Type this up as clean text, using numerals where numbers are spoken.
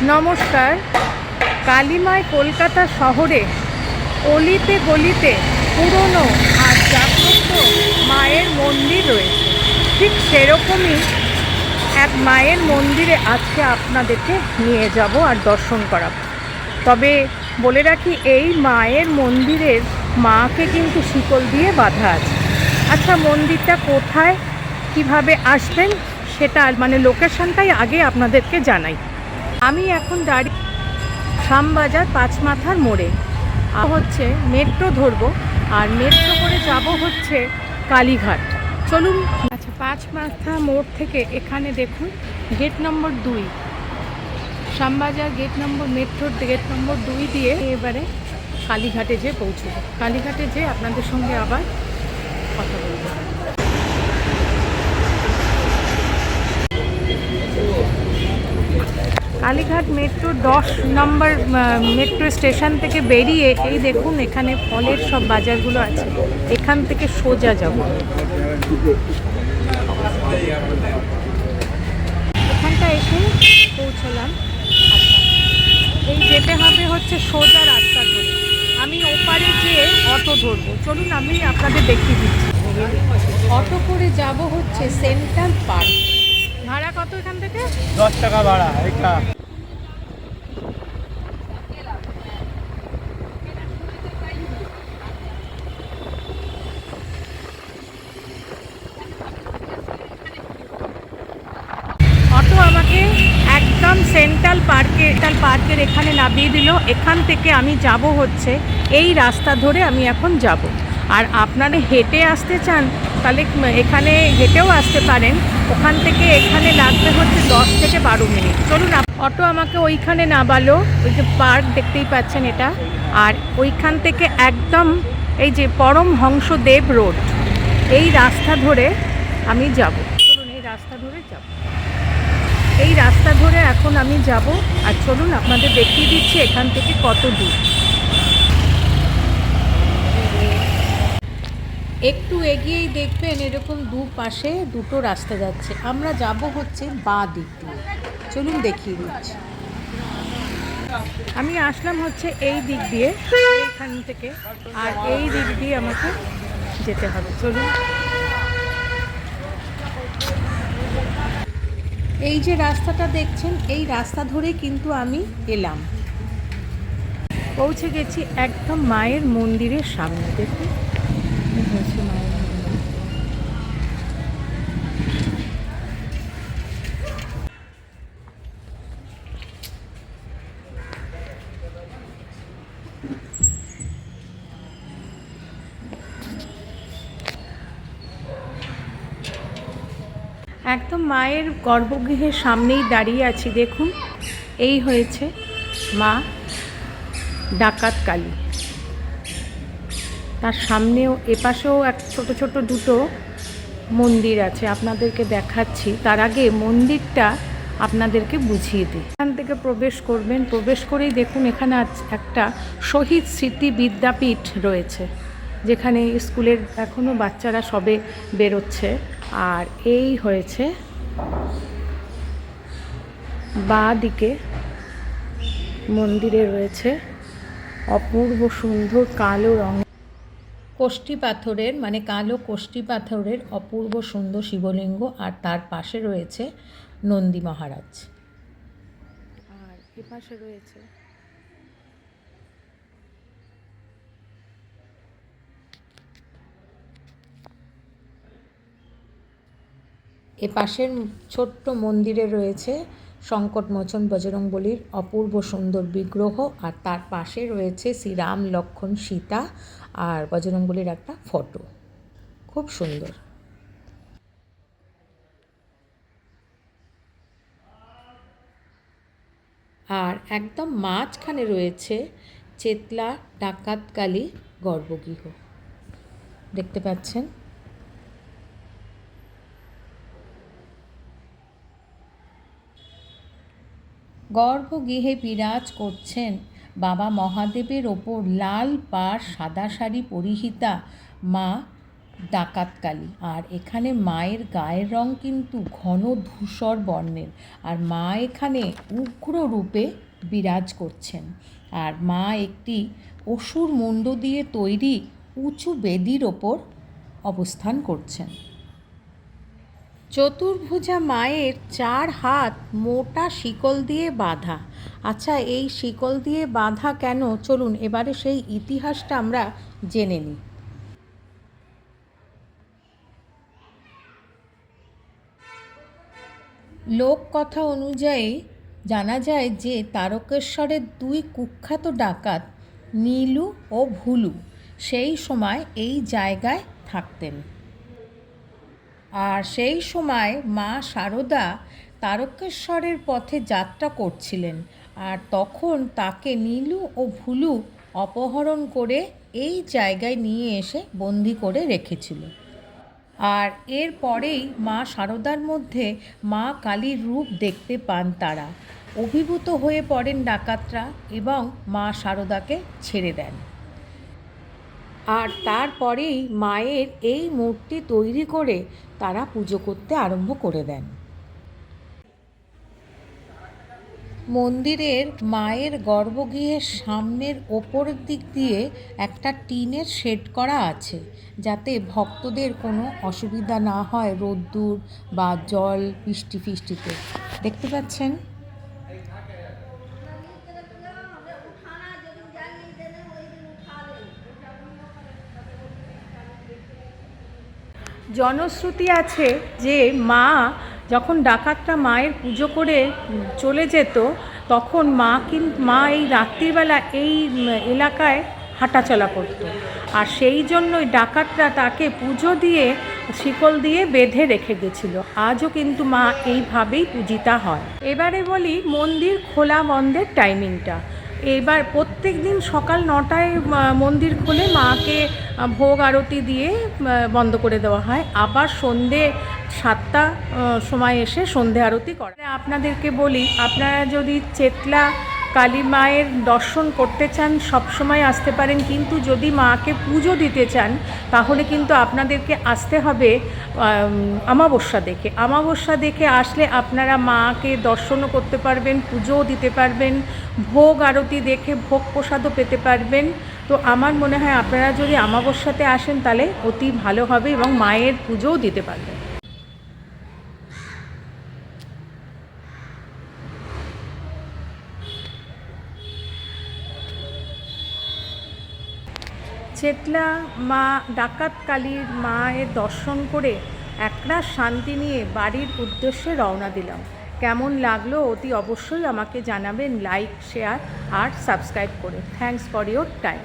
নমস্কার। কালিমায় কলকাতা শহরে অলিতে গলিতে পুরনো আর জাগ্রত মায়ের মন্দির রয়েছে। ঠিক সেরকমই এক মায়ের মন্দিরে আজকে আপনাদেরকে নিয়ে যাব আর দর্শন করাবো। তবে বলে রাখি, এই মায়ের মন্দিরের মাকে কিন্তু শিকল দিয়ে বাঁধা আছে। আচ্ছা, মন্দিরটা কোথায়, কিভাবে আসবেন সেটা মানে লোকেশনটাই আগে আপনাদেরকে জানাই। আমি এখন দাঁড়িয়ে শ্যামবাজার পাঁচমাথার মোড়ে হচ্ছে মেট্রো ধরবো, আর মেট্রো করে যাব হচ্ছে কালীঘাট। চলুন। আচ্ছা, পাঁচমাথা মোড় থেকে এখানে দেখুন gate number 2, Shyambazar gate number, মেট্রোর গেট নম্বর 2 দিয়ে এবারে কালীঘাটে যেয়ে পৌঁছবো। কালীঘাটে যেয়ে আপনাদের সঙ্গে আবার কথা বলবো। কালীঘাট মেট্রো 10 নম্বর মেট্রো স্টেশন থেকে বেরিয়ে এই দেখুন এখানে ফলের সব বাজারগুলো আছে। এখান থেকে সোজা যাব, এখানটা এসে পৌঁছলাম। আচ্ছা, এই যেতে হবে হচ্ছে সোজা রাস্তা ধরে। আমি ওপারে যেয়ে অটো ধরবো। চলুন, আমি আপনাদের দেখিয়ে দিচ্ছি। অটো করে যাব হচ্ছে সেন্ট্রাল পার্ক। ভাড়া কত এখান থেকে? 10 টাকা ভাড়া। এটা অটো আমাকে একদম সেন্ট্রাল পার্কের এখানে নামিয়ে দিল। এখান থেকে আমি যাব হচ্ছে এই রাস্তা ধরে আমি এখন যাব। আর আপনারা হেঁটে আসতে চান তাহলে এখানে হেঁটেও আসতে পারেন। ওখান থেকে এখানে লাগবে হচ্ছে 10 থেকে 12 মিনিট। চলুন, অটো আমাকে ওইখানে নামালো, ওই যে পার্ক দেখতেই পাচ্ছেন এটা। আর ওইখান থেকে একদম এই যে পরমহংসদেব রোড, এই রাস্তা ধরে আমি যাব। চলুন, এই রাস্তা ধরে যাব। এই রাস্তা ধরে এখন আমি যাব। আর চলুন আপনাদের দেখিয়ে দিচ্ছি এখান থেকে কত দূর। একটু এগিয়েই দেখবেন এরকম দুপাশে দুটো রাস্তা যাচ্ছে। আমরা যাব হচ্ছে বাঁ দিক দিয়ে। চলুন দেখিয়ে দিচ্ছি। আমি আসলাম হচ্ছে এই দিক দিয়ে, এইখান থেকে, আর এই দিক দিয়ে আমাকে যেতে হবে। চলুন। এই যে রাস্তাটা দেখছেন, এই রাস্তা ধরে কিন্তু আমি এলাম, পৌঁছে গেছি একদম মায়ের মন্দিরের সামনে। দেখুন হচ্ছে মায়ের মন্দির। একদম মায়ের গর্ভগৃহের সামনেই দাঁড়িয়ে আছি। দেখুন, এই হয়েছে মা ডাকাত কালী। তার সামনেও এপাশেও এক ছোট ছোট দুটো মন্দির আছে, আপনাদেরকে দেখাচ্ছি। তার আগে মন্দিরটা আপনাদেরকে বুঝিয়ে দিই। এখান থেকে প্রবেশ করবেন, প্রবেশ করেই দেখুন এখানে একটা শহীদ স্মৃতি বিদ্যাপীঠ রয়েছে, যেখানে স্কুলের এখনও বাচ্চারা সবে বেরোচ্ছে। আর এই হয়েছে বাঁ দিকে মন্দিরে রয়েছে অপূর্ব সুন্দর কালো রঙ কোষ্ঠী পাথরের, মানে কালো কোষ্ঠী পাথরের অপূর্ব সুন্দর শিবলিঙ্গ। আর তার পাশে রয়েছে নন্দী মহারাজ। আর এ পাশে রয়েছে এ পাশের ছোট্ট মন্দিরে রয়েছে সংকটমোচন বজরংবলীর অপূর্ব সুন্দর বিগ্রহ। আর তার পাশে রয়েছে শ্রীরাম, লক্ষ্মণ, সীতা আর বজরংবলীর একটা ফটো, খুব সুন্দর। আর একদম মাঝখানে রয়েছে চেতলা ডাকাতকালী গর্ভগৃহ, দেখতে পাচ্ছেন। গর্ভগৃহে বিরাজ করছেন বাবা মহাদেবের ওপর লাল পাড় সাদা শাড়ি পরিহিতা মা ডাকাতকালী। আর এখানে মায়ের গায়ের রং কিন্তু ঘন ধূসর বর্ণের, আর মা এখানে উগ্র রূপে বিরাজ করছেন। আর মা একটি অসুর মুণ্ড দিয়ে তৈরি উঁচু বেদির ওপর অবস্থান করছেন। চতুর্ভুজা মায়ের 4 হাত মোটা শিকল দিয়ে বাঁধা। আচ্ছা, এই শিকল দিয়ে বাঁধা কেন, চলুন এবারে সেই ইতিহাসটা আমরা জেনে নিই। লোককথা অনুযায়ী জানা যায় যে তারকেশ্বরের 2 কুখ্যাত ডাকাত নীলু ও ভুলু সেই সময় এই জায়গায় থাকতেন। আর সেই সময় মা শারদা তারকেশ্বরের পথে যাত্রা করছিলেন, আর তখন তাকে নীলু ও ভুলু অপহরণ করে এই জায়গায় নিয়ে এসে বন্দি করে রেখেছিল। আর এর পরেই মা শারদার মধ্যে মা কালীর রূপ দেখতে পান তারা। অভিভূত হয়ে পড়েন ডাকাতরা এবং মা শারদাকে ছেড়ে দেন। আর তারপরেই মায়ের এই মূর্তি তৈরি করে তারা পুজো করতে আরম্ভ করে দেন। মন্দিরের মায়ের গর্ভগৃহের সামনের ওপরের দিক দিয়ে একটা টিনের শেড করা আছে, যাতে ভক্তদের কোনো অসুবিধা না হয় রোদ্দুর বা জল বৃষ্টিতে। দেখতে পাচ্ছেন? জনশ্রুতি আছে যে মা যখন ডাকাতরা মায়ের পুজো করে চলে যেত, তখন মা এই রাত্রিবেলা এই এলাকায় হাঁটাচলা করত। আর সেই জন্যই ডাকাতরা তাকে পুজো দিয়ে শিকল দিয়ে বেঁধে রেখে গেছিল। আজও কিন্তু মা এইভাবেই পূজিতা হয়। এবারে বলি মন্দির খোলা বন্ধের টাইমিংটা। এবার প্রত্যেক দিন সকাল 9টায় মন্দির খুলে মাকে ভোগ আরতি দিয়ে বন্ধ করে দেওয়া হয়। আবার সন্ধে 7টা সময় এসে সন্ধে আরতি করে। আপনাদেরকে বলি, আপনারা যদি চেতলা কালী মায়ের দর্শন করতে চান সবসময় আসতে পারেন, কিন্তু যদি মাকে পুজো দিতে চান তাহলে কিন্তু আপনাদেরকে আসতে হবে অমাবস্যা দেখে আসলে আপনারা মাকে দর্শনও করতে পারবেন, পুজোও দিতে পারবেন, ভোগ আরতি দেখে ভোগ প্রসাদও পেতে পারবেন। তো আমার মনে হয় আপনারা যদি অমাবস্যাতে আসেন তাহলে অতি ভালো হবে এবং মায়ের পুজোও দিতে পারবেন। চেতলা মা ডাকাত কালীর মায়ের দর্শন করে একরাশ শান্তি নিয়ে বাড়ির উদ্দেশ্যে রওনা দিলাম। কেমন লাগলো অতি অবশ্যই আমাকে জানাবেন লাইক, শেয়ার আর সাবস্ক্রাইব করে। Thanks for your time.